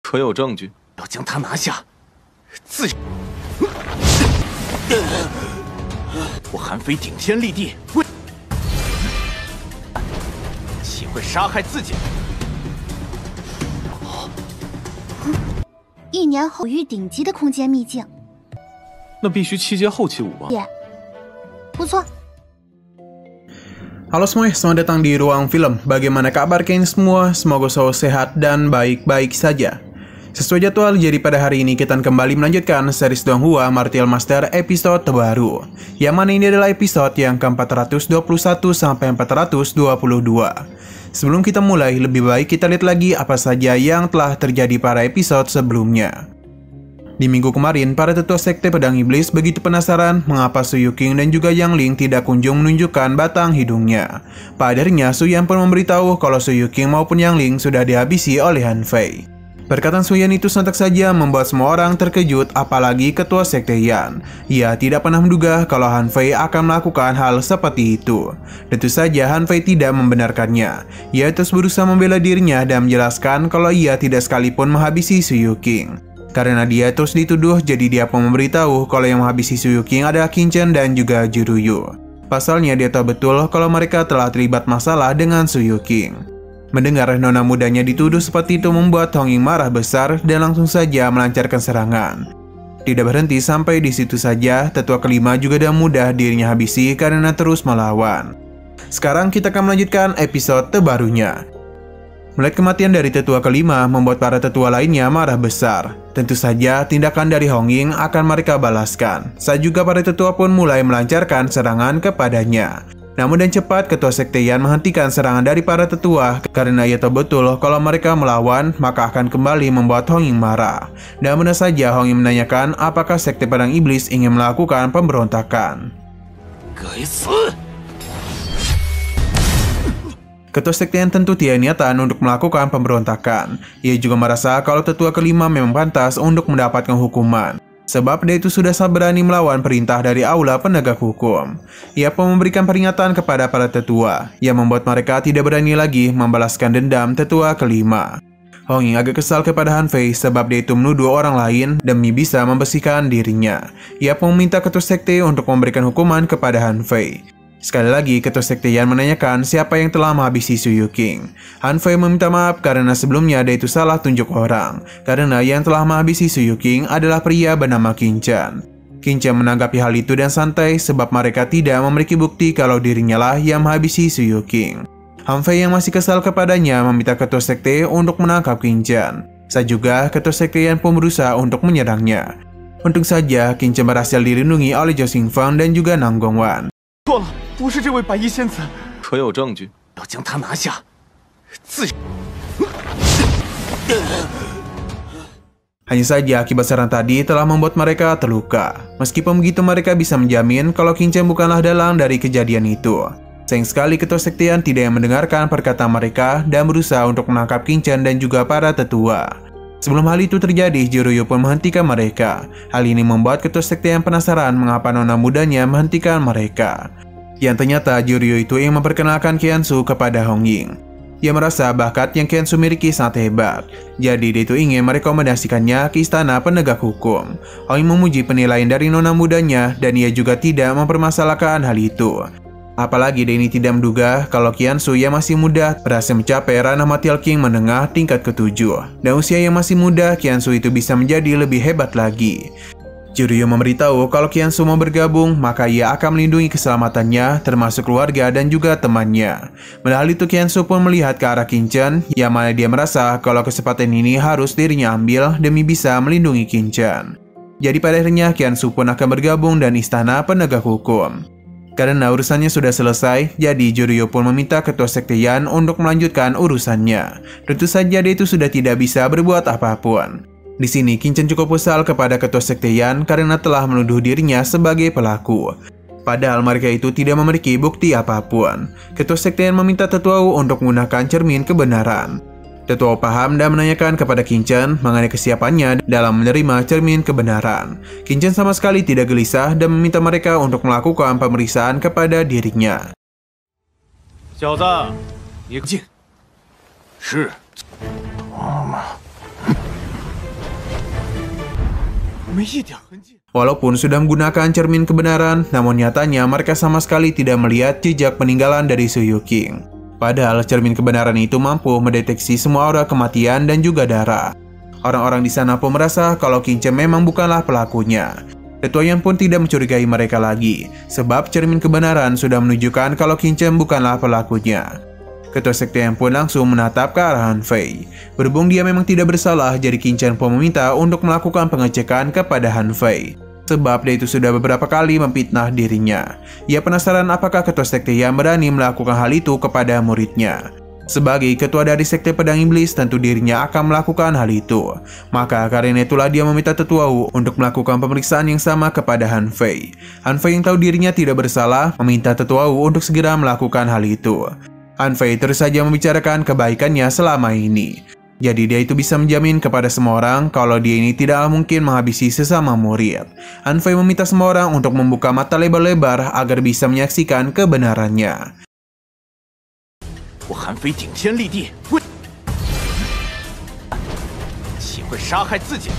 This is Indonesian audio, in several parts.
可有证据？要将他拿下，自我韩非顶天立地，岂会杀害自己？1年后与顶级的空间秘境，那必须7阶后期武吧？不错。Halo semuanya, selamat datang di Ruang Film. Bagaimana kabar kalian semua? Semoga selalu sehat dan baik-baik saja. Sesuai jadwal, jadi pada hari ini kita kembali melanjutkan series Donghua Martial Master episode terbaru. Yang mana ini adalah episode yang ke-421 sampai 422. Sebelum kita mulai, lebih baik kita lihat lagi apa saja yang telah terjadi pada episode sebelumnya. Di minggu kemarin, para tetua sekte pedang iblis begitu penasaran mengapa Su Yuqing dan juga Yang Ling tidak kunjung menunjukkan batang hidungnya. Padarnya, Su Yan pun memberitahu kalau Su Yuqing maupun Yang Ling sudah dihabisi oleh Han Fei. Perkataan Su Yan itu sontak saja membuat semua orang terkejut, apalagi ketua sekte Yan. Ia tidak pernah menduga kalau Han Fei akan melakukan hal seperti itu. Tentu saja Han Fei tidak membenarkannya. Ia terus berusaha membela dirinya dan menjelaskan kalau ia tidak sekalipun menghabisi Su Yuqing. Karena dia terus dituduh, jadi dia pun memberitahu kalau yang menghabisi Su Yuqing adalah Qin Chen dan juga Juruyu. Pasalnya dia tahu betul kalau mereka telah terlibat masalah dengan Su Yuqing. Mendengar nona mudanya dituduh seperti itu membuat Hong Ying marah besar dan langsung saja melancarkan serangan. Tidak berhenti sampai di situ saja, tetua kelima juga dengan mudah dirinya habisi karena terus melawan. Sekarang kita akan melanjutkan episode terbarunya. Melihat kematian dari tetua kelima membuat para tetua lainnya marah besar. Tentu saja tindakan dari Hong Ying akan mereka balaskan. Saat juga para tetua pun mulai melancarkan serangan kepadanya. Namun dan cepat ketua sekte Yan menghentikan serangan dari para tetua karena ia tahu betul kalau mereka melawan maka akan kembali membuat Hong Ying marah. Dan benar saja Hong Ying menanyakan apakah sekte pedang iblis ingin melakukan pemberontakan. Ketua sekte Yan tentu tidak niatan untuk melakukan pemberontakan. Ia juga merasa kalau tetua kelima memang pantas untuk mendapatkan hukuman. Sebab dia itu sudah sangat berani melawan perintah dari aula penegak hukum. Ia pun memberikan peringatan kepada para tetua, yang membuat mereka tidak berani lagi membalaskan dendam tetua kelima. Hong Ying agak kesal kepada Han Fei sebab dia itu menuduh orang lain demi bisa membersihkan dirinya. Ia pun meminta ketua sekte untuk memberikan hukuman kepada Han Fei. Sekali lagi, ketua sekte Yan menanyakan siapa yang telah menghabisi Su Yuqing. Han Fei meminta maaf karena sebelumnya dia itu salah tunjuk orang. Karena yang telah menghabisi Su Yuqing adalah pria bernama Qin Chen. Qin Chen menanggapi hal itu dan santai sebab mereka tidak memiliki bukti kalau dirinya lah yang menghabisi Su Yuqing. Han Fei yang masih kesal kepadanya meminta ketua sekte untuk menangkap Qin Chen. Saat juga, ketua sekte Yan pun berusaha untuk menyerangnya. Untung saja, Qin Chen berhasil dilindungi oleh Zhou Xingfang dan juga Nang Gongwan. 错了，不是这位白衣仙子，可有证据？要将他拿下，自。 Hanya saja akibat serangan tadi telah membuat mereka terluka. Meskipun begitu mereka bisa menjamin kalau Qin Chen bukanlah dalang dari kejadian itu. Sayang sekali ketua sekte Yan tidak mendengarkan perkataan mereka dan berusaha untuk menangkap Qin Chen dan juga para tetua. Sebelum hal itu terjadi, Juruyu pun menghentikan mereka. Hal ini membuat ketua sekte Yan penasaran mengapa nona mudanya menghentikan mereka. Yang ternyata Juruyu itu yang memperkenalkan Qiansu kepada Hong Ying. Ia merasa bakat yang Qiansu miliki sangat hebat. Jadi dia itu ingin merekomendasikannya ke istana penegak hukum. Hong Ying memuji penilaian dari nona mudanya dan ia juga tidak mempermasalahkan hal itu. Apalagi dia ini tidak menduga kalau Qiansu yang masih muda berhasil mencapai ranah Martial King menengah tingkat ke-7. Dan usia yang masih muda, Qiansu itu bisa menjadi lebih hebat lagi. Juruyu memberitahu kalau Qiansu mau bergabung, maka ia akan melindungi keselamatannya, termasuk keluarga dan juga temannya. Padahal itu Qiansu pun melihat ke arah Qin Chen, yang mana dia merasa kalau kesempatan ini harus dirinya ambil demi bisa melindungi Qin Chen. Jadi pada akhirnya Qiansu pun akan bergabung dan istana penegak hukum. Karena urusannya sudah selesai, jadi Juruyu pun meminta ketua sekte Yan untuk melanjutkan urusannya. Tentu saja dia itu sudah tidak bisa berbuat apapun. Di sini Qin Chen cukup kesal kepada ketua sekte Yan karena telah menuduh dirinya sebagai pelaku. Padahal mereka itu tidak memiliki bukti apapun. Ketua sekte Yan meminta tetua Wu untuk menggunakan cermin kebenaran. Tetua paham dan menanyakan kepada Qin Chen mengenai kesiapannya dalam menerima cermin kebenaran. Qin Chen sama sekali tidak gelisah dan meminta mereka untuk melakukan pemeriksaan kepada dirinya. 小子，你进。是。没一点痕迹。 Walaupun sudah menggunakan cermin kebenaran, namun nyatanya mereka sama sekali tidak melihat jejak peninggalan dari Su Yuqing. Padahal cermin kebenaran itu mampu mendeteksi semua aura kematian dan juga darah. Orang-orang di sana pun merasa kalau Qin Chen memang bukanlah pelakunya. Tetua Yan pun tidak mencurigai mereka lagi, sebab cermin kebenaran sudah menunjukkan kalau Qin Chen bukanlah pelakunya. Ketua Sekte Yan pun langsung menatap ke arah Han Fei. Berhubung dia memang tidak bersalah, jadi Qin Chen pun meminta untuk melakukan pengecekan kepada Han Fei. Sebab dia itu sudah beberapa kali memfitnah dirinya. Ia penasaran apakah Ketua Sekte Yan berani melakukan hal itu kepada muridnya. Sebagai ketua dari Sekte Pedang Iblis, tentu dirinya akan melakukan hal itu. Maka karena itulah dia meminta Tetua Wu untuk melakukan pemeriksaan yang sama kepada Han Fei. Han Fei yang tahu dirinya tidak bersalah, meminta Tetua Wu untuk segera melakukan hal itu. Han Fei terus saja membicarakan kebaikannya selama ini. Jadi dia itu bisa menjamin kepada semua orang kalau dia ini tidak mungkin menghabisi sesama murid. Han Fei meminta semua orang untuk membuka mata lebar-lebar agar bisa menyaksikan kebenarannya. 我韩非顶天立地，为岂会杀害自己？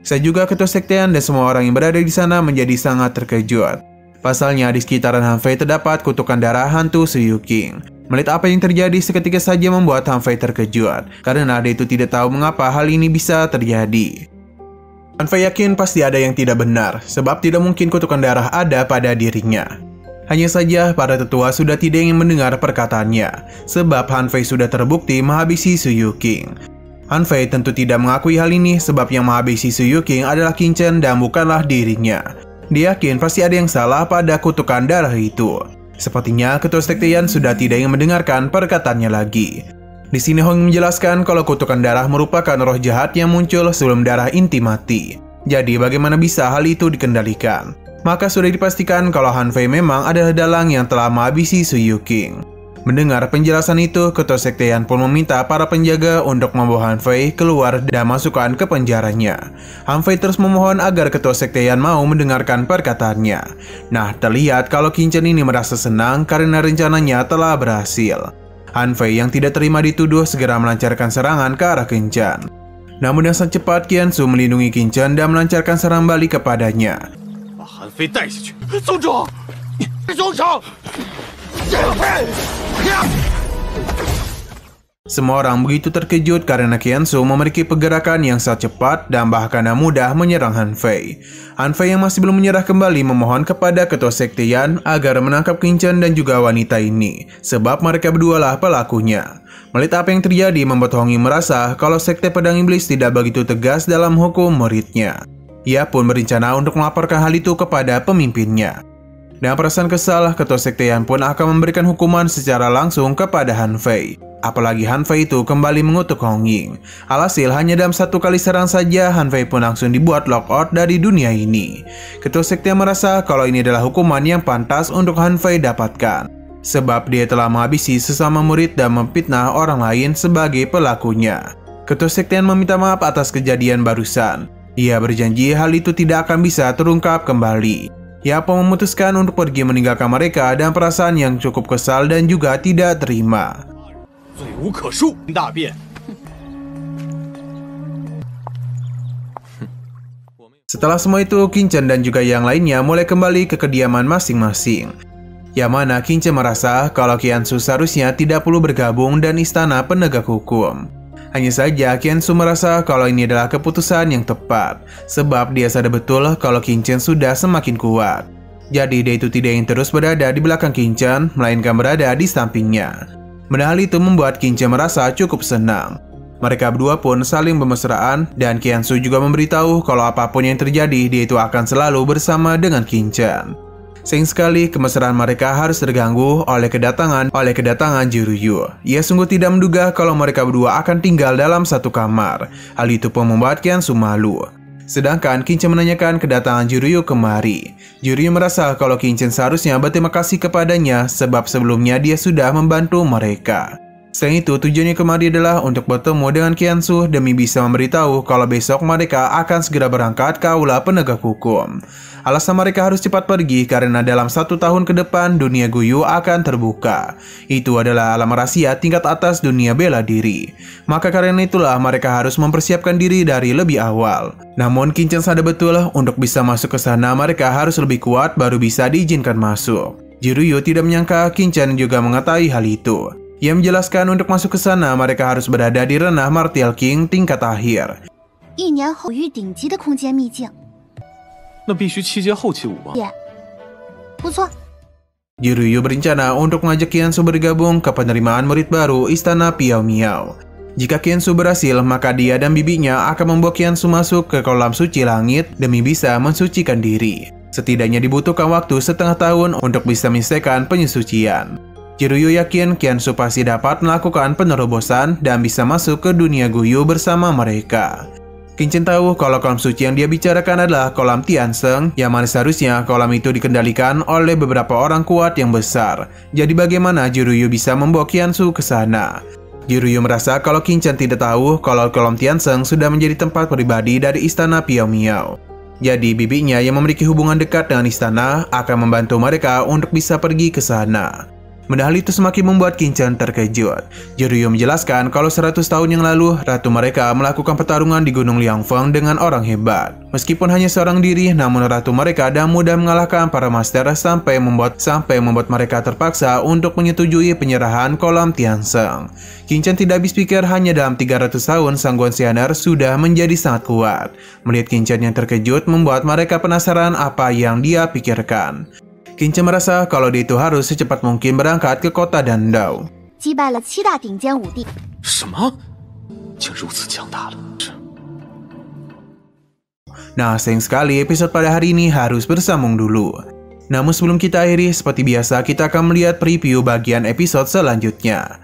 Saya juga Ketua Sektean dan semua orang yang berada di sana menjadi sangat terkejut. Pasalnya di sekitaran Han Fei terdapat kutukan darah hantu Su Yuqing. Melihat apa yang terjadi seketika saja membuat Han Fei terkejut, karena dia itu tidak tahu mengapa hal ini bisa terjadi. Han Fei yakin pasti ada yang tidak benar, sebab tidak mungkin kutukan darah ada pada dirinya. Hanya saja para tetua sudah tidak ingin mendengar perkataannya, sebab Han Fei sudah terbukti menghabisi Su Yuqing. Han Fei tentu tidak mengakui hal ini sebab yang menghabisi Su Yuqing adalah Qin Chen dan bukanlah dirinya. Dia yakin pasti ada yang salah pada kutukan darah itu. Sepertinya Ketua Sekte Yan sudah tidak ingin mendengarkan perkataannya lagi. Di sini Hong menjelaskan kalau kutukan darah merupakan roh jahat yang muncul sebelum darah inti mati. Jadi bagaimana bisa hal itu dikendalikan? Maka sudah dipastikan kalau Han Fei memang adalah dalang yang telah menghabisi Su Yuqing. Mendengar penjelasan itu, Ketua Sekte Yan pun meminta para penjaga untuk membawa Han Fei keluar dan masukkan ke penjaranya. Han Fei terus memohon agar Ketua Sekte Yan mau mendengarkan perkataannya. Nah, terlihat kalau Qin Chen ini merasa senang karena rencananya telah berhasil. Han Fei yang tidak terima dituduh segera melancarkan serangan ke arah Qin Chen. Namun dengan sangat cepat Qian Su melindungi Qin Chen dan melancarkan serangan balik kepadanya. 把韩非带下去，宗主，松手！ Semua orang begitu terkejut karena Qian Su memiliki pergerakan yang sangat cepat dan bahkan mudah menyerang Han Fei. Han Fei yang masih belum menyerah kembali memohon kepada Ketua Sekte Yan agar menangkap Qin Chen dan juga wanita ini, sebab mereka berdualah pelakunya. Melihat apa yang terjadi membuat Hong Yi merasa kalau Sekte Pedang Iblis tidak begitu tegas dalam hukum muridnya. Ia pun berencana untuk melaporkan hal itu kepada pemimpinnya. Dengan perasaan kesal, Ketua Sekte Yan pun akan memberikan hukuman secara langsung kepada Han Fei. Apalagi Han Fei itu kembali mengutuk Hong Ying. Alhasil hanya dalam satu kali serang saja Han Fei pun langsung dibuat lockout dari dunia ini. Ketua Sekte Yan merasa kalau ini adalah hukuman yang pantas untuk Han Fei dapatkan. Sebab dia telah menghabisi sesama murid dan memfitnah orang lain sebagai pelakunya. Ketua Sekte Yan meminta maaf atas kejadian barusan. Ia berjanji hal itu tidak akan bisa terungkap kembali. Ia pun memutuskan untuk pergi meninggalkan mereka dan perasaan yang cukup kesal dan juga tidak terima. 罪无可恕，大便。 Setelah semua itu, Qin Chen dan juga yang lainnya mulai kembali ke kediaman masing-masing. Yang mana Qin Chen merasa kalau Qian Su seharusnya tidak perlu bergabung dan istana penegak hukum. Hanya saja Qian Su merasa kalau ini adalah keputusan yang tepat, sebab dia sadar betul kalau Qin Chen sudah semakin kuat. Jadi dia itu tidak ingin terus berada di belakang Qin Chen, melainkan berada di sampingnya. Hal itu membuat Qin Chen merasa cukup senang. Mereka berdua pun saling bermesraan dan Qian Su juga memberitahu kalau apapun yang terjadi dia itu akan selalu bersama dengan Qin Chen. Sayang sekali kemesraan mereka harus terganggu oleh kedatangan Jiruyu. Ia sungguh tidak menduga kalau mereka berdua akan tinggal dalam satu kamar. Hal itu pun membuat Qian Su malu. Sedangkan Qin Chen menanyakan kedatangan Jiruyu kemari. Jiruyu merasa kalau Qin Chen seharusnya berterima kasih kepadanya sebab sebelumnya dia sudah membantu mereka. Selain itu, tujuannya kemari adalah untuk bertemu dengan Qiansu demi bisa memberitahu kalau besok mereka akan segera berangkat ke aula penegak hukum. Alasan mereka harus cepat pergi karena dalam 1 tahun ke depan dunia Guyu akan terbuka. Itu adalah alam rahasia tingkat atas dunia bela diri. Maka karena itulah mereka harus mempersiapkan diri dari lebih awal. Namun Qin Chen sadar betul untuk bisa masuk ke sana mereka harus lebih kuat baru bisa diizinkan masuk. Jiruyu tidak menyangka Qin Chen juga mengetahui hal itu. Ia menjelaskan untuk masuk ke sana mereka harus berada di ranah Martial King tingkat akhir. 1年后与顶级的空间秘境。 那必须7阶后期武王。不错。 Jiruyu berencana untuk mengajak Qiansu bergabung ke penerimaan murid baru Istana Piao Miao. Jika Qiansu berhasil, maka dia dan bibinya akan membawa Qiansu masuk ke kolam suci langit demi bisa mensucikan diri. Setidaknya dibutuhkan waktu setengah tahun untuk bisa menyelesaikan penyucian. Jiruyu yakin Qiansu pasti dapat melakukan penerobosan dan bisa masuk ke dunia Guyu bersama mereka. Qin Chen tahu kalau kolam suci yang dia bicarakan adalah kolam Tiansheng, yang mana seharusnya kolam itu dikendalikan oleh beberapa orang kuat yang besar. Jadi bagaimana Jiruyu bisa membawa Qiansu ke sana? Jiruyu merasa kalau Qin Chen tidak tahu kalau kolam Tiansheng sudah menjadi tempat pribadi dari Istana Piao Miao. Jadi bibinya yang memiliki hubungan dekat dengan istana akan membantu mereka untuk bisa pergi ke sana. Padahal itu semakin membuat Qin Chen terkejut. Jiruyu menjelaskan kalau 100 tahun yang lalu, ratu mereka melakukan pertarungan di Gunung Liangfeng dengan orang hebat. Meskipun hanya seorang diri, namun ratu mereka dan mudah mengalahkan para master sampai membuat mereka terpaksa untuk menyetujui penyerahan kolam Tiansheng. Qin Chen tidak habis pikir hanya dalam 300 tahun Sang Guan Xianer sudah menjadi sangat kuat. Melihat Qin Chen yang terkejut membuat mereka penasaran apa yang dia pikirkan. Qin Chen merasa kalau dia itu harus secepat mungkin berangkat ke kota Dandao. 击败了7大顶尖武帝。什么？竟如此强大了！ Nah, sayang sekali episode pada hari ini harus bersambung dulu. Namun sebelum kita akhiri, seperti biasa kita akan melihat preview bagian episode selanjutnya.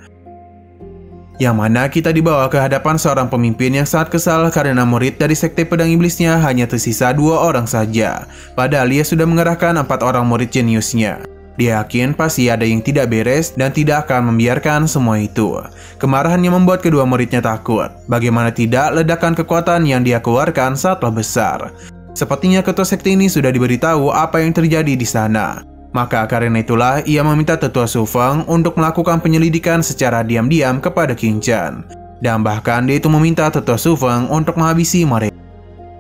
Yang mana kita dibawa ke hadapan seorang pemimpin yang sangat kesal karena murid dari sekte pedang iblisnya hanya tersisa 2 orang saja. Padahal ia sudah mengerahkan 4 orang murid jeniusnya. Dia yakin pasti ada yang tidak beres dan tidak akan membiarkan semua itu. Kemarahannya membuat kedua muridnya takut. Bagaimana tidak, ledakan kekuatan yang dia keluarkan sangatlah besar. Sepertinya ketua sekte ini sudah diberitahu apa yang terjadi di sana. Maka karena itulah ia meminta tetua Su Feng untuk melakukan penyelidikan secara diam-diam kepada Qin Chen. Dan bahkan dia itu meminta tetua Su Feng untuk menghabisi mereka.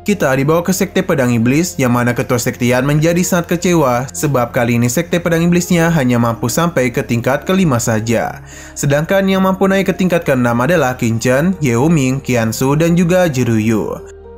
Kita dibawa ke sekte pedang iblis yang mana ketua sektian menjadi sangat kecewa sebab kali ini sekte pedang iblisnya hanya mampu sampai ke tingkat ke-5 saja. Sedangkan yang mampu naik ke tingkat ke-6 adalah Qin Chen, Ye Huming, Qiansu, dan juga Jiruyu.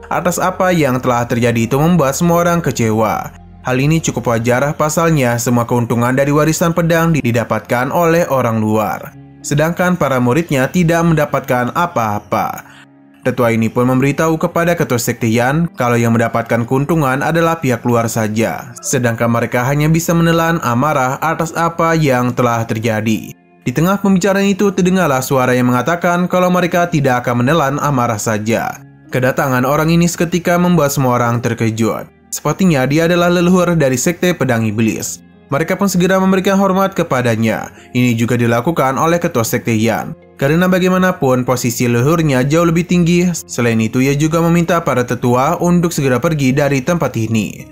Atas apa yang telah terjadi itu membuat semua orang kecewa. Hal ini cukup wajar, pasalnya semua keuntungan dari warisan pedang didapatkan oleh orang luar. Sedangkan para muridnya tidak mendapatkan apa-apa. Tetua ini pun memberitahu kepada ketua sektian kalau yang mendapatkan keuntungan adalah pihak luar saja. Sedangkan mereka hanya bisa menelan amarah atas apa yang telah terjadi. Di tengah pembicaraan itu terdengarlah suara yang mengatakan kalau mereka tidak akan menelan amarah saja. Kedatangan orang ini seketika membuat semua orang terkejut. Sepertinya dia adalah leluhur dari sekte pedang iblis. Mereka pun segera memberikan hormat kepadanya. Ini juga dilakukan oleh ketua sekte Yan. Karena bagaimanapun posisi leluhurnya jauh lebih tinggi. Selain itu ia juga meminta para tetua untuk segera pergi dari tempat ini.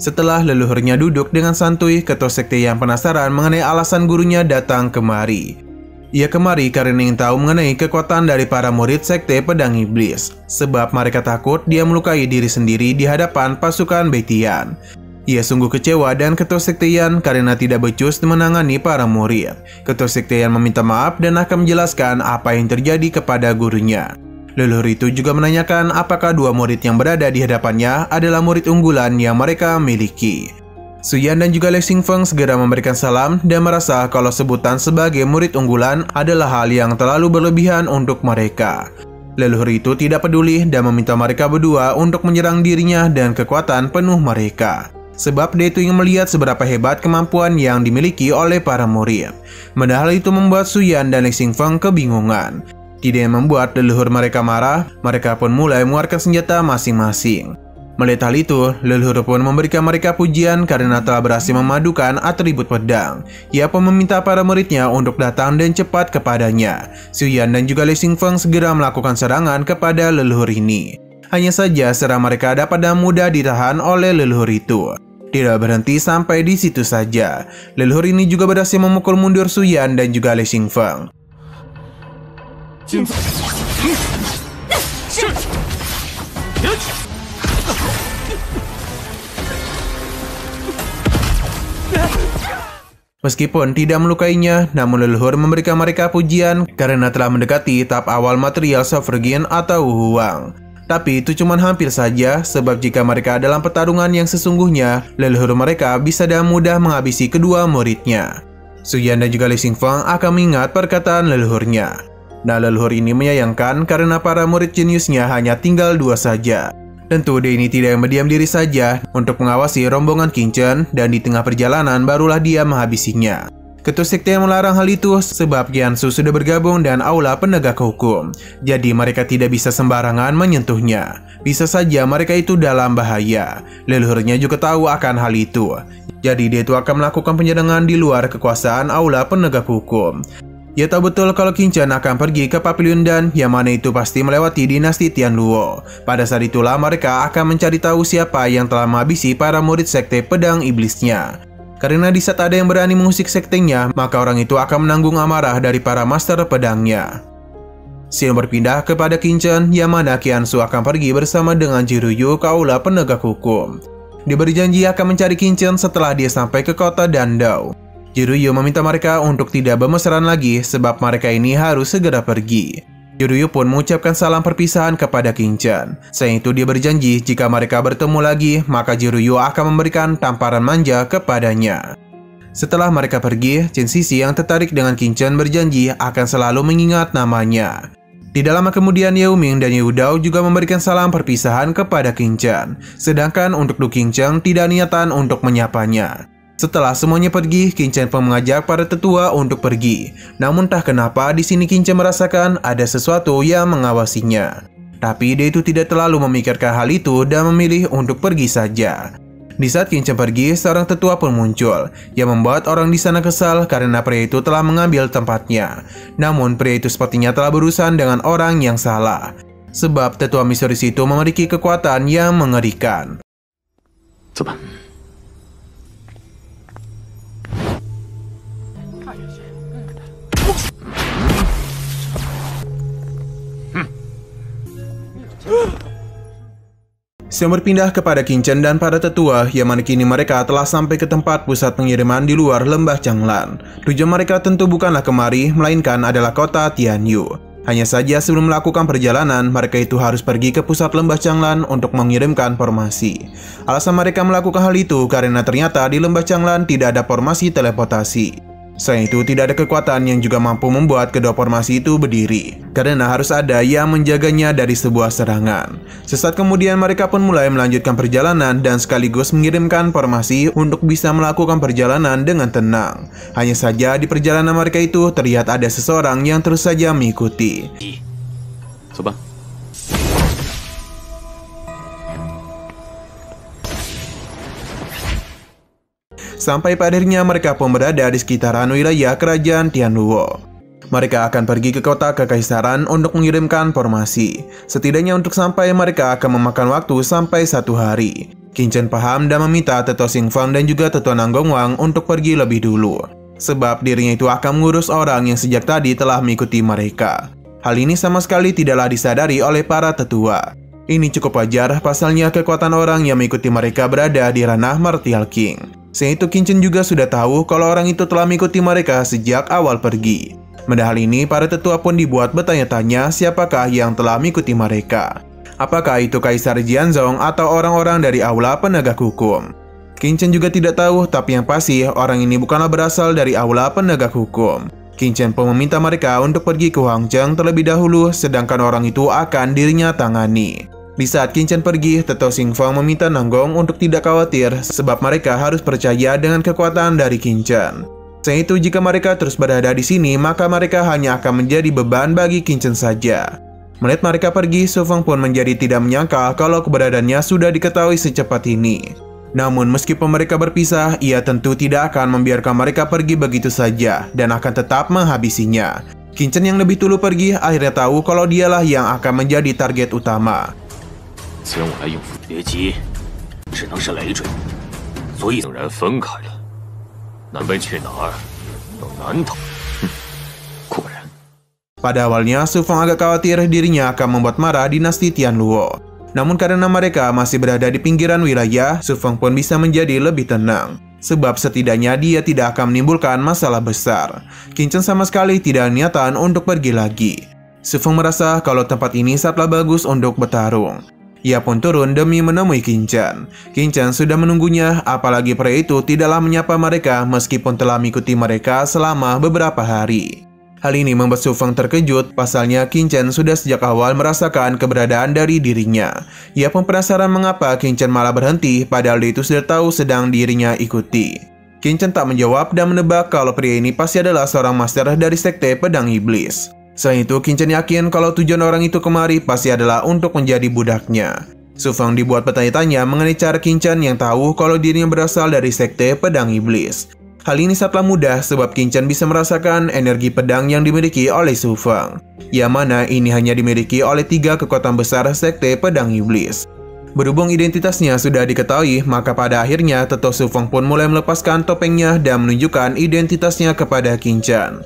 Setelah leluhurnya duduk dengan santuy, ketua sekte yang penasaran mengenai alasan gurunya datang kemari. Ia kemari karena ingin tahu mengenai kekuatan dari para murid sekte pedang iblis. Sebab mereka takut dia melukai diri sendiri di hadapan pasukan Beitian. Ia sungguh kecewa dan ketua sekte Yan karena tidak becus menangani para murid. Ketua sekte Yan meminta maaf dan akan menjelaskan apa yang terjadi kepada gurunya. Leluhur itu juga menanyakan apakah 2 murid yang berada di hadapannya adalah murid unggulan yang mereka miliki. Su Yan dan juga Lei Xingfeng segera memberikan salam dan merasa kalau sebutan sebagai murid unggulan adalah hal yang terlalu berlebihan untuk mereka. Leluhur itu tidak peduli dan meminta mereka berdua untuk menyerang dirinya dan kekuatan penuh mereka. Sebab dia itu ingin melihat seberapa hebat kemampuan yang dimiliki oleh para murid. Padahal itu membuat Su Yan dan Lei Xingfeng kebingungan. Tidak yang membuat leluhur mereka marah, mereka pun mulai mengeluarkan senjata masing-masing. Melihat hal itu, leluhur pun memberikan mereka pujian karena telah berhasil memadukan atribut pedang. Ia pun meminta para muridnya untuk datang dan cepat kepadanya. Xu Yan dan juga Li Xingfeng segera melakukan serangan kepada leluhur ini. Hanya saja serang mereka dapat dengan mudah ditahan oleh leluhur itu. Tidak berhenti sampai di situ saja. Leluhur ini juga berhasil memukul mundur Xu Yan dan juga Li Xingfeng. Meskipun tidak melukainya, namun leluhur memberikan mereka pujian karena telah mendekati tahap awal material Sovereign atau Huang. Tapi itu cuma hampir saja, sebab jika mereka dalam pertarungan yang sesungguhnya, leluhur mereka bisa dengan mudah menghabisi kedua muridnya. Xu Yan dan juga Li Xingfeng akan mengingat perkataan leluhurnya. Nah, leluhur ini menyayangkan karena para murid jeniusnya hanya tinggal 2 saja. Tentu dia ini tidak berdiam diri saja untuk mengawasi rombongan Qin Chen, dan di tengah perjalanan barulah dia menghabisinya. Ketua sekte yang melarang hal itu sebab Qiansu sudah bergabung dengan aula penegak hukum. Jadi mereka tidak bisa sembarangan menyentuhnya. Bisa saja mereka itu dalam bahaya. Leluhurnya juga tahu akan hal itu. Jadi dia itu akan melakukan penyerangan di luar kekuasaan aula penegak hukum. Ia tahu betul kalau Qin Chen akan pergi ke Papiliun Dan, yang mana itu pasti melewati dinasti Tianluo. Pada saat itulah mereka akan mencari tahu siapa yang telah menghabisi para murid sekte pedang iblisnya. Karena di saat ada yang berani mengusik sektenya, maka orang itu akan menanggung amarah dari para master pedangnya. Scene berpindah kepada Qin Chen, yang mana Qiansu akan pergi bersama dengan Jiruyu ke aula penegak hukum. Dia berjanji akan mencari Qin Chen setelah dia sampai ke kota Dandao. Jiruyu meminta mereka untuk tidak bermesraan lagi sebab mereka ini harus segera pergi. Jiruyu pun mengucapkan salam perpisahan kepada Qin Chen. Selain itu dia berjanji jika mereka bertemu lagi, maka Jiruyu akan memberikan tamparan manja kepadanya. Setelah mereka pergi, Chen Sisi yang tertarik dengan Qin Chen berjanji akan selalu mengingat namanya. Tidak lama kemudian Yao Ming dan Yu Dao juga memberikan salam perpisahan kepada Qin Chen. Sedangkan untuk Du Qingcheng tidak niatan untuk menyapanya. Setelah semuanya pergi, Qin Chen pun mengajak para tetua untuk pergi. Namun entah kenapa di sini Qin Chen merasakan ada sesuatu yang mengawasinya. Tapi dia itu tidak terlalu memikirkan hal itu dan memilih untuk pergi saja. Di saat Qin Chen pergi, seorang tetua pun muncul yang membuat orang di sana kesal karena pria itu telah mengambil tempatnya. Namun pria itu sepertinya telah berurusan dengan orang yang salah. Sebab tetua misteris itu memiliki kekuatan yang mengerikan. Coba. Scene berpindah kepada Qin Chen dan para tetua, yang mana kini mereka telah sampai ke tempat pusat pengiriman di luar lembah Changlan. Tujuan mereka tentu bukanlah kemari, melainkan adalah kota Tianyu. Hanya saja sebelum melakukan perjalanan, mereka itu harus pergi ke pusat lembah Changlan untuk mengirimkan formasi. Alasan mereka melakukan hal itu karena ternyata di lembah Changlan tidak ada formasi teleportasi. Selain itu, tidak ada kekuatan yang juga mampu membuat kedua formasi itu berdiri, karena harus ada yang menjaganya dari sebuah serangan. Sesaat kemudian mereka pun mulai melanjutkan perjalanan dan sekaligus mengirimkan formasi untuk bisa melakukan perjalanan dengan tenang. Hanya saja di perjalanan mereka itu terlihat ada seseorang yang terus saja mengikuti. Coba. Sampai pada akhirnya mereka pun berada di sekitaran wilayah kerajaan Tianluo. Mereka akan pergi ke kota kekaisaran untuk mengirimkan formasi. Setidaknya untuk sampai mereka akan memakan waktu sampai 1 hari. Qin Chen paham dan meminta Tetua Xingfeng dan juga Tetua Nanggong Wang untuk pergi lebih dulu. Sebab dirinya itu akan mengurus orang yang sejak tadi telah mengikuti mereka. Hal ini sama sekali tidaklah disadari oleh para tetua. Ini cukup wajar, pasalnya kekuatan orang yang mengikuti mereka berada di ranah Martial King. Selain itu, Qin Chen juga sudah tahu kalau orang itu telah mengikuti mereka sejak awal pergi. Mendengar hal ini, para tetua pun dibuat bertanya-tanya siapakah yang telah mengikuti mereka. Apakah itu Kaisar Jianzong atau orang-orang dari aula penegak hukum? Qin Chen juga tidak tahu, tapi yang pasti orang ini bukanlah berasal dari aula penegak hukum. Qin Chen pun meminta mereka untuk pergi ke Huangzheng terlebih dahulu, sedangkan orang itu akan dirinya tangani. Di saat Qin Chen pergi, Tetua Xingfeng meminta Nanggong untuk tidak khawatir sebab mereka harus percaya dengan kekuatan dari Qin Chen. Selain itu, jika mereka terus berada di sini, maka mereka hanya akan menjadi beban bagi Qin Chen saja. Melihat mereka pergi, Su Feng pun menjadi tidak menyangka kalau keberadaannya sudah diketahui secepat ini. Namun meskipun mereka berpisah, ia tentu tidak akan membiarkan mereka pergi begitu saja dan akan tetap menghabisinya. Qin Chen yang lebih dulu pergi akhirnya tahu kalau dialah yang akan menjadi target utama. 虽然我来应付别急，只能是累赘，所以竟然分开了。南奔去哪儿？到南头。果然。 Pada awalnya, Su Feng agak khawatir dirinya akan membuat marah dinasti Tianluo. Namun karena mereka masih berada di pinggiran wilayah, Su Feng pun bisa menjadi lebih tenang. Sebab setidaknya dia tidak akan menimbulkan masalah besar. Qin Chen sama sekali tidak ada niatan untuk pergi lagi. Su Feng merasa kalau tempat ini sangatlah bagus untuk bertarung. Ia pun turun demi menemui Qin Chen. Qin Chen sudah menunggunya, apalagi pria itu tidaklah menyapa mereka meskipun telah mengikuti mereka selama beberapa hari. Hal ini membuat Su Feng terkejut, pasalnya Qin Chen sudah sejak awal merasakan keberadaan dari dirinya. Ia pun penasaran mengapa Qin Chen malah berhenti, padahal dia itu sudah tahu sedang dirinya ikuti. Qin Chen tak menjawab dan menebak kalau pria ini pasti adalah seorang master dari sekte pedang iblis. Selain itu, Qin Chen yakin kalau tujuan orang itu kemari pasti adalah untuk menjadi budaknya. Su Feng dibuat bertanya-tanya mengenai cara Qin Chen yang tahu kalau dirinya berasal dari sekte pedang iblis. Hal ini sangatlah mudah sebab Qin Chen bisa merasakan energi pedang yang dimiliki oleh Su Feng. Yang mana ini hanya dimiliki oleh 3 kekuatan besar sekte pedang iblis. Berhubung identitasnya sudah diketahui, maka pada akhirnya Tetua Su Feng pun mulai melepaskan topengnya dan menunjukkan identitasnya kepada Qin Chen.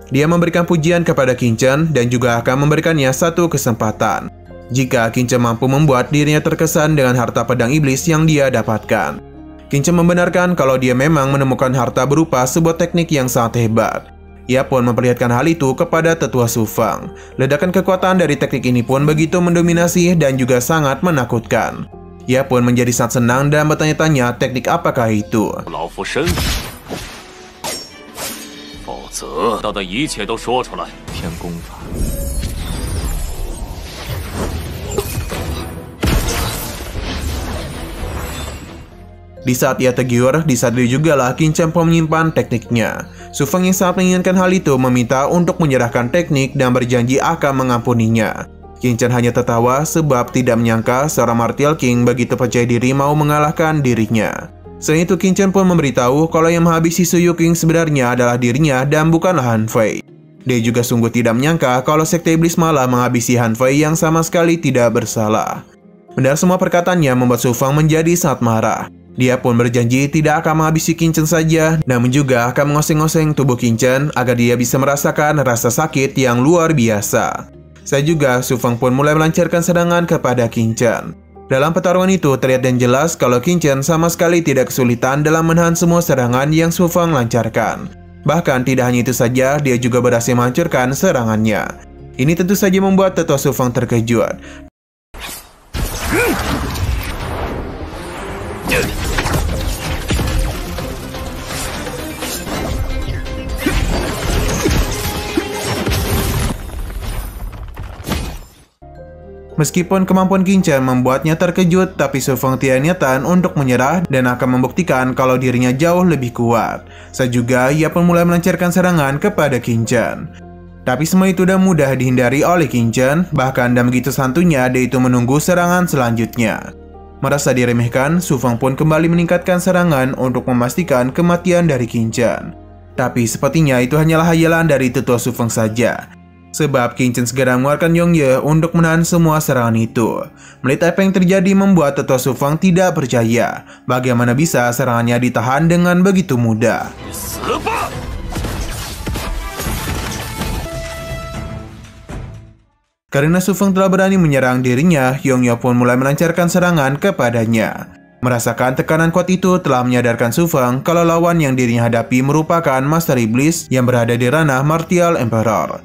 Dia memberikan pujian kepada Qin Chen dan juga akan memberikannya satu kesempatan. Jika Qin Chen mampu membuat dirinya terkesan dengan harta pedang iblis yang dia dapatkan. Qin Chen membenarkan kalau dia memang menemukan harta berupa sebuah teknik yang sangat hebat. Ia pun memperlihatkan hal itu kepada Tetua Su Feng. Ledakan kekuatan dari teknik ini pun begitu mendominasi dan juga sangat menakutkan. Ia pun menjadi sangat senang dan bertanya-tanya teknik apakah itu. 老夫身份，否则道的一切都说出来。天宫法。 Di saat ia tergiur, disadari jugalah Qin Chen pun menyimpan tekniknya. Su Feng yang sangat menginginkan hal itu meminta untuk menyerahkan teknik dan berjanji akan mengampuninya. Qin Chen hanya tertawa sebab tidak menyangka seorang Martial King begitu percaya diri mau mengalahkan dirinya. Selain itu, Qin Chen pun memberitahu kalau yang menghabisi Su Yu King sebenarnya adalah dirinya dan bukanlah Han Fei. Dia juga sungguh tidak menyangka kalau sekte iblis malah menghabisi Han Fei yang sama sekali tidak bersalah. Mendengar semua perkataannya membuat Su Feng menjadi sangat marah. Dia pun berjanji tidak akan menghabisi Qin Chen saja, namun juga akan mengoseng-oseng tubuh Qin Chen agar dia bisa merasakan rasa sakit yang luar biasa. Saya juga, Su Feng pun mulai melancarkan serangan kepada Qin Chen. Dalam pertarungan itu terlihat dan jelas kalau Qin Chen sama sekali tidak kesulitan dalam menahan semua serangan yang Su Feng lancarkan. Bahkan tidak hanya itu saja, dia juga berhasil menghancurkan serangannya. Ini tentu saja membuat Tetua Su Feng terkejut. Meskipun kemampuan Qin Chen membuatnya terkejut, tapi Su Feng tidak niatan untuk menyerah dan akan membuktikan kalau dirinya jauh lebih kuat. Saat juga, ia pun mulai melancarkan serangan kepada Qin Chen. Tapi semua itu sudah mudah dihindari oleh Qin Chen, bahkan dan begitu santunya dia itu menunggu serangan selanjutnya. Merasa diremehkan, Su Feng pun kembali meningkatkan serangan untuk memastikan kematian dari Qin Chen. Tapi sepertinya itu hanyalah hayalan dari Tetua Su Feng saja. Sebab Qin Chen segera mengeluarkan Yongye untuk menahan semua serangan itu. Melihat apa yang terjadi membuat Tetua Su Feng tidak percaya bagaimana bisa serangannya ditahan dengan begitu mudah. Karena Su Feng telah berani menyerang dirinya, Yongye pun mulai melancarkan serangan kepadanya. Merasakan tekanan kuat itu telah menyadarkan Su Feng kalau lawan yang dirinya hadapi merupakan Master Iblis yang berada di ranah Martial Emperor.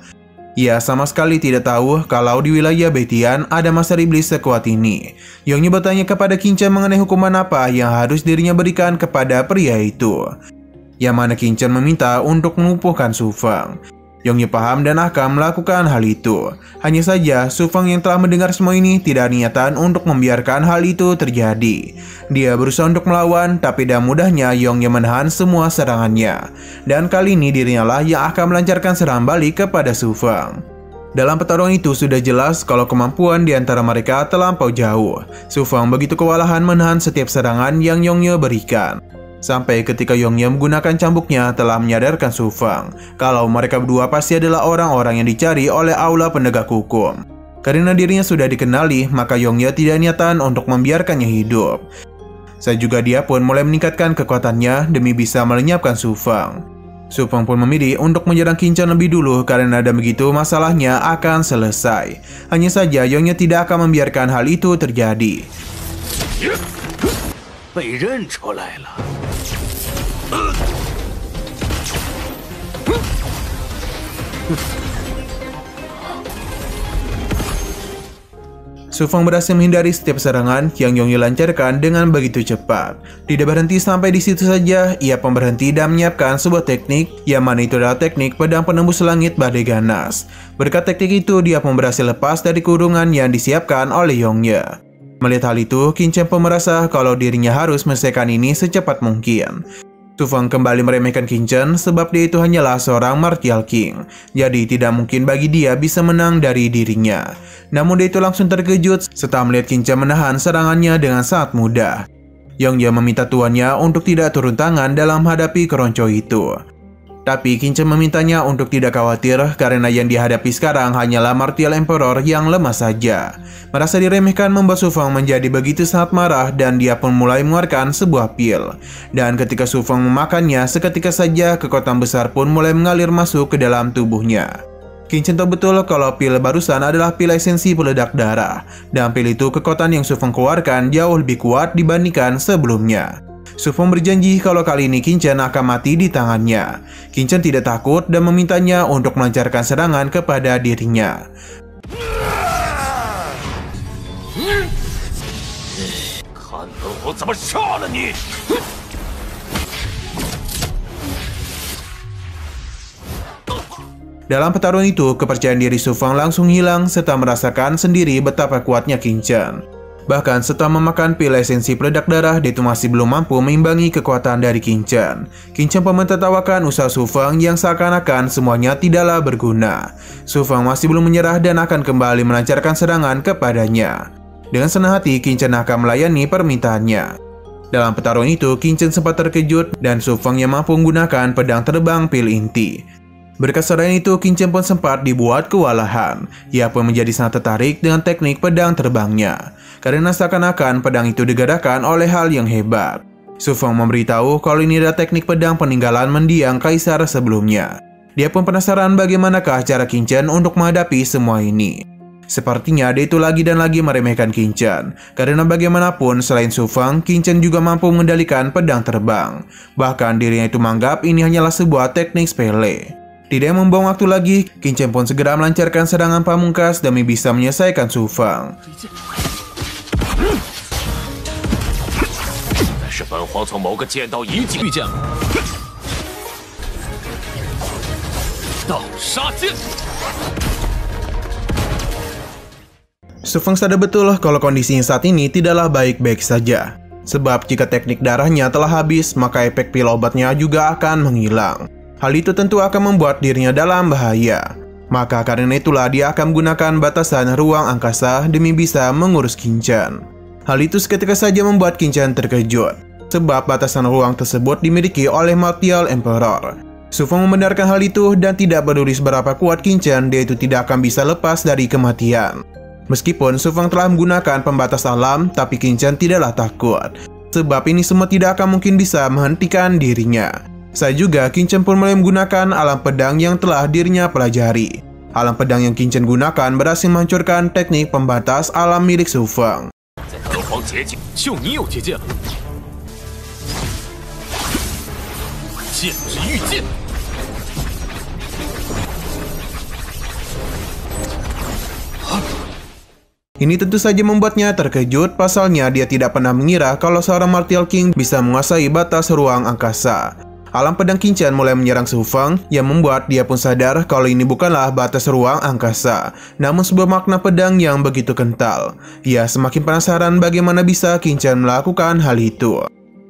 Ia sama sekali tidak tahu kalau di wilayah Beitian ada Master Iblis sekuat ini. Yongye bertanya kepada Qin Chen mengenai hukuman apa yang harus dirinya berikan kepada pria itu. Yang mana Qin Chen meminta untuk melumpuhkan Su Feng. Yongye paham dan akan melakukan hal itu. Hanya saja, Su Feng yang telah mendengar semua ini tidak niatan untuk membiarkan hal itu terjadi. Dia berusaha untuk melawan, tapi dengan mudahnya Yongye menahan semua serangannya. Dan kali ini dirinya lah yang akan melancarkan serangan balik kepada Su Feng. Dalam pertarungan itu sudah jelas kalau kemampuan di antara mereka terlampau jauh. Su Feng begitu kewalahan menahan setiap serangan yang Yongye berikan. Sampai ketika Yongye menggunakan cambuknya telah menyadarkan Su Feng kalau mereka berdua pasti adalah orang-orang yang dicari oleh aula penegak hukum. Karena dirinya sudah dikenali, maka Yongye tidak niatan untuk membiarkannya hidup. Saat juga dia pun mulai meningkatkan kekuatannya demi bisa melenyapkan Su Feng. Su Feng pun memilih untuk menyerang Qin Chen lebih dulu karena dan begitu masalahnya akan selesai. Hanya saja Yongye tidak akan membiarkan hal itu terjadi. 被认出来了。 Su Feng berhasil menghindari setiap serangan yang Yongye lancarkan dengan begitu cepat. Tidak berhenti sampai di situ saja, ia pun berhenti dan menyiapkan sebuah teknik, yang mana itu adalah teknik pedang penembus langit badai ganas. Berkat teknik itu, dia pun berhasil lepas dari kurungan yang disiapkan oleh Yongye. Melihat hal itu, Qin Chen pun merasa kalau dirinya harus menyelesaikan ini secepat mungkin. Su Feng kembali meremehkan Qin Chen sebab dia itu hanyalah seorang martial king. Jadi tidak mungkin bagi dia bisa menang dari dirinya. Namun dia itu langsung terkejut setelah melihat Qin Chen menahan serangannya dengan sangat mudah. Yongye meminta tuannya untuk tidak turun tangan dalam menghadapi keronco itu. Tapi Qin Chen memintanya untuk tidak khawatir karena yang dihadapi sekarang hanyalah Martial Emperor yang lemah saja. Merasa diremehkan membuat Su Feng menjadi begitu sangat marah dan dia pun mulai mengeluarkan sebuah pil. Dan ketika Su Feng memakannya, seketika saja kekuatan besar pun mulai mengalir masuk ke dalam tubuhnya. Qin Chen tahu betul kalau pil barusan adalah pil esensi peledak darah. Dan pil itu kekuatan yang Su Feng keluarkan jauh lebih kuat dibandingkan sebelumnya. Su Feng berjanji kalau kali ini Qin Chen akan mati di tangannya. Qin Chen tidak takut dan memintanya untuk melancarkan serangan kepada dirinya. Dalam pertarungan itu, kepercayaan diri Su Feng langsung hilang setelah merasakan sendiri betapa kuatnya Qin Chen. Bahkan setelah memakan pil esensi peledak darah, dia itu masih belum mampu mengimbangi kekuatan dari Qin Chen. Qin Chen pun mentertawakan usaha Su Feng yang seakan-akan semuanya tidaklah berguna. Su Feng masih belum menyerah dan akan kembali melancarkan serangan kepadanya. Dengan senang hati, Qin Chen akan melayani permintaannya. Dalam pertarungan itu, Qin Chen sempat terkejut dan Su Feng yang mampu menggunakan pedang terbang pil inti. Berkat serangan itu, Qin Chen pun sempat dibuat kewalahan. Ia pun menjadi sangat tertarik dengan teknik pedang terbangnya. Karena seakan-akan pedang itu digerakkan oleh hal yang hebat. Su Feng memberitahu kalau ini adalah teknik pedang peninggalan mendiang kaisar sebelumnya. Dia pun penasaran bagaimanakah cara Qin Chen untuk menghadapi semua ini. Sepertinya dia itu lagi dan lagi meremehkan Qin Chen. Karena bagaimanapun selain Su Feng, Qin Chen juga mampu mengendalikan pedang terbang. Bahkan dirinya itu menganggap ini hanyalah sebuah teknik sepele. Tidak membuang waktu lagi, Qin Chen pun segera melancarkan serangan pamungkas demi bisa menyelesaikan Su Feng. Su Feng sadar betul kalau kondisinya saat ini tidaklah baik-baik saja. Sebab jika teknik darahnya telah habis, maka efek pil obatnya juga akan menghilang. Hal itu tentu akan membuat dirinya dalam bahaya. Maka karena itulah dia akan menggunakan batasan ruang angkasa demi bisa mengurus Qin Chen. Hal itu seketika saja membuat Qin Chen terkejut. Sebab batasan ruang tersebut dimiliki oleh Martial Emperor. Su Feng membenarkan hal itu dan tidak peduli seberapa kuat Qin Chen, dia itu tidak akan bisa lepas dari kematian. Meskipun Su Feng telah menggunakan pembatas alam, tapi Qin Chen tidaklah takut. Sebab ini semua tidak akan mungkin bisa menghentikan dirinya. Saya juga, Qin Chen pun mulai menggunakan alam pedang yang telah dirinya pelajari. Alam pedang yang Qin Chen gunakan berhasil menghancurkan teknik pembatas alam milik Su Feng. Ini tentu saja membuatnya terkejut, pasalnya dia tidak pernah mengira kalau seorang Martial King bisa menguasai batas ruang angkasa. Alam pedang Qin Chen mulai menyerang Su Feng yang membuat dia pun sadar kalau ini bukanlah batas ruang angkasa, namun sebuah makna pedang yang begitu kental. Ia semakin penasaran bagaimana bisa Qin Chen melakukan hal itu.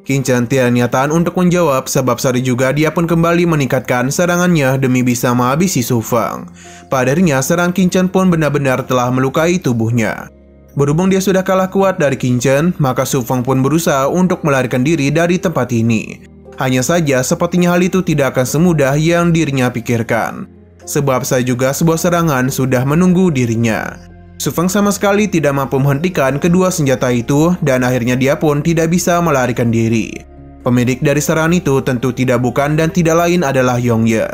Qingchen tiada niatan untuk menjawab sebab saat itu juga dia pun kembali meningkatkan serangannya demi bisa menghabisi Su Feng. Pada akhirnya serangan Qingchen pun benar-benar telah melukai tubuhnya. Berhubung dia sudah kalah kuat dari Qingchen, maka Su Feng pun berusaha untuk melarikan diri dari tempat ini. Hanya saja sepertinya hal itu tidak akan semudah yang dirinya pikirkan. Sebab saya juga sebuah serangan sudah menunggu dirinya. Su Feng sama sekali tidak mampu menghentikan kedua senjata itu dan akhirnya dia pun tidak bisa melarikan diri. Pemilik dari serangan itu tentu tidak bukan dan tidak lain adalah Yongye.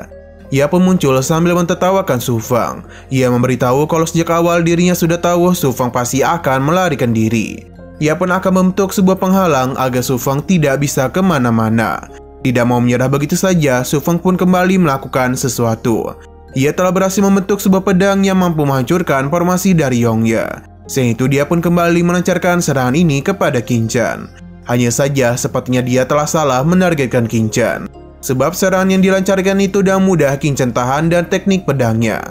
Ia pun muncul sambil mentertawakan Su Feng. Ia memberitahu kalau sejak awal dirinya sudah tahu Su Feng pasti akan melarikan diri. Ia pun akan membentuk sebuah penghalang agar Su Feng tidak bisa kemana-mana. Tidak mau menyerah begitu saja, Su Feng pun kembali melakukan sesuatu. Ia telah berhasil membentuk sebuah pedang yang mampu menghancurkan formasi dari Yongye. Selain itu dia pun kembali melancarkan serangan ini kepada Qingchen. Hanya saja sepertinya dia telah salah menargetkan Qingchen. Sebab serangan yang dilancarkan itu dengan mudah Qingchen tahan dan teknik pedangnya.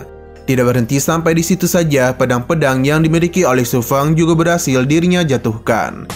Tidak berhenti sampai di situ saja, pedang-pedang yang dimiliki oleh Su Feng juga berhasil dirinya jatuhkan.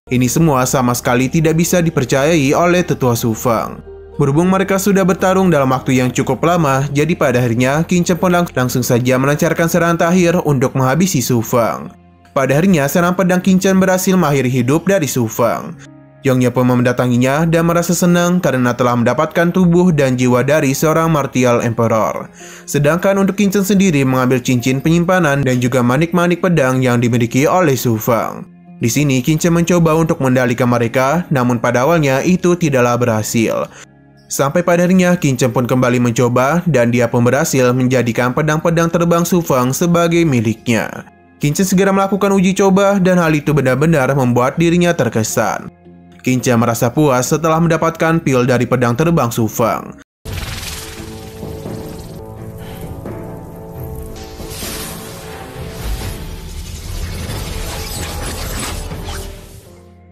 Ini semua sama sekali tidak bisa dipercayai oleh tetua Su Feng. Berhubung mereka sudah bertarung dalam waktu yang cukup lama, jadi pada akhirnya Qingchen pun langsung saja melancarkan serangan terakhir untuk menghabisi Su Feng. Pada akhirnya serangan pedang Qingchen berhasil mengakhiri hidup dari Su Feng. Yongye pun mendatanginya dan merasa senang karena telah mendapatkan tubuh dan jiwa dari seorang martial emperor. Sedangkan untuk Qingchen sendiri mengambil cincin penyimpanan dan juga manik-manik pedang yang dimiliki oleh Su Feng. Di sini Qingchen mencoba untuk mengendalikan mereka, namun pada awalnya itu tidaklah berhasil. Sampai pada akhirnya Qingchen pun kembali mencoba dan dia pun berhasil menjadikan pedang-pedang terbang Su Feng sebagai miliknya. Qingchen segera melakukan uji coba dan hal itu benar-benar membuat dirinya terkesan. Qingchen merasa puas setelah mendapatkan pil dari pedang terbang Su Feng.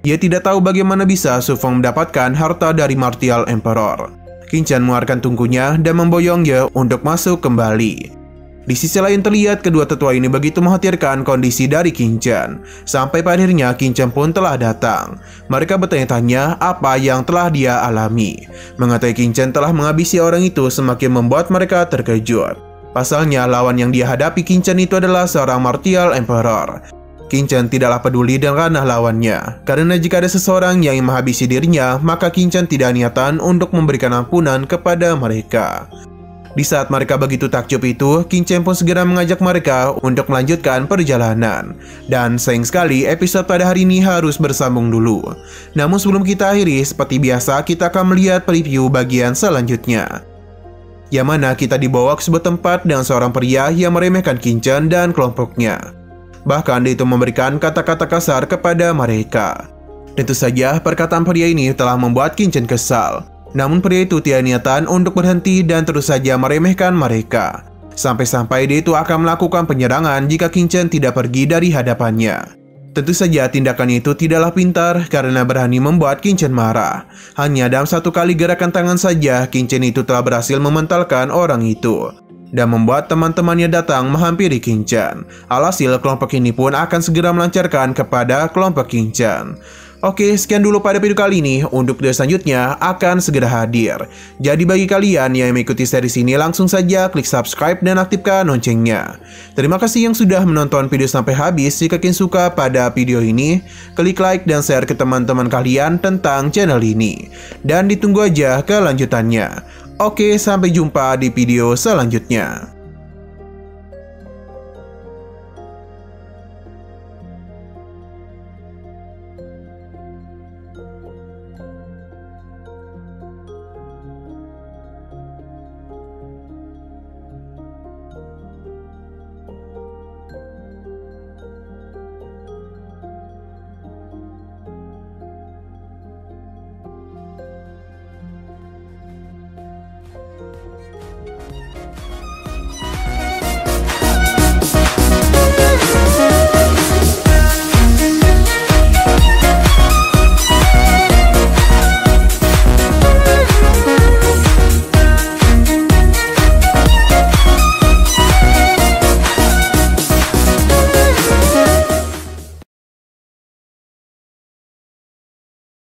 Ia tidak tahu bagaimana bisa Su Feng mendapatkan harta dari martial emperor. Qingchen mengeluarkan tungkunya dan memboyong Ye untuk masuk kembali. Di sisi lain terlihat kedua tetua ini begitu mengkhawatirkan kondisi dari Qingchen. Sampai pada akhirnya Qingchen pun telah datang. Mereka bertanya-tanya apa yang telah dia alami. Mengetahui Qingchen telah menghabisi orang itu semakin membuat mereka terkejut. Pasalnya lawan yang dia hadapi Qingchen itu adalah seorang martial emperor. Qingchen tidaklah peduli dengan ranah lawannya, karena jika ada seseorang yang ingin menghabisi dirinya, maka Qingchen tidak niatan untuk memberikan ampunan kepada mereka. Di saat mereka begitu takjub itu, Qingchen pun segera mengajak mereka untuk melanjutkan perjalanan. Dan sayang sekali episode pada hari ini harus bersambung dulu. Namun sebelum kita akhiri, seperti biasa kita akan melihat preview bagian selanjutnya. Yang mana kita dibawa ke sebuah tempat dengan seorang pria yang meremehkan Qingchen dan kelompoknya. Bahkan dia itu memberikan kata-kata kasar kepada mereka. Tentu saja perkataan pria ini telah membuat Qingchen kesal. Namun pria itu tiada niatan untuk berhenti dan terus saja meremehkan mereka. Sampai-sampai dia itu akan melakukan penyerangan jika Qingchen tidak pergi dari hadapannya. Tentu saja tindakan itu tidaklah pintar karena berani membuat Qingchen marah. Hanya dalam satu kali gerakan tangan saja Qingchen itu telah berhasil mementalkan orang itu dan membuat teman-temannya datang menghampiri Qingchen. Alhasil kelompok ini pun akan segera melancarkan kepada kelompok Qingchen. Oke, sekian dulu pada video kali ini. Untuk video selanjutnya akan segera hadir. Jadi bagi kalian yang mengikuti series ini, langsung saja klik subscribe dan aktifkan loncengnya. Terima kasih yang sudah menonton video sampai habis. Jika kalian suka pada video ini, klik like dan share ke teman-teman kalian tentang channel ini. Dan ditunggu aja kelanjutannya. Oke, sampai jumpa di video selanjutnya.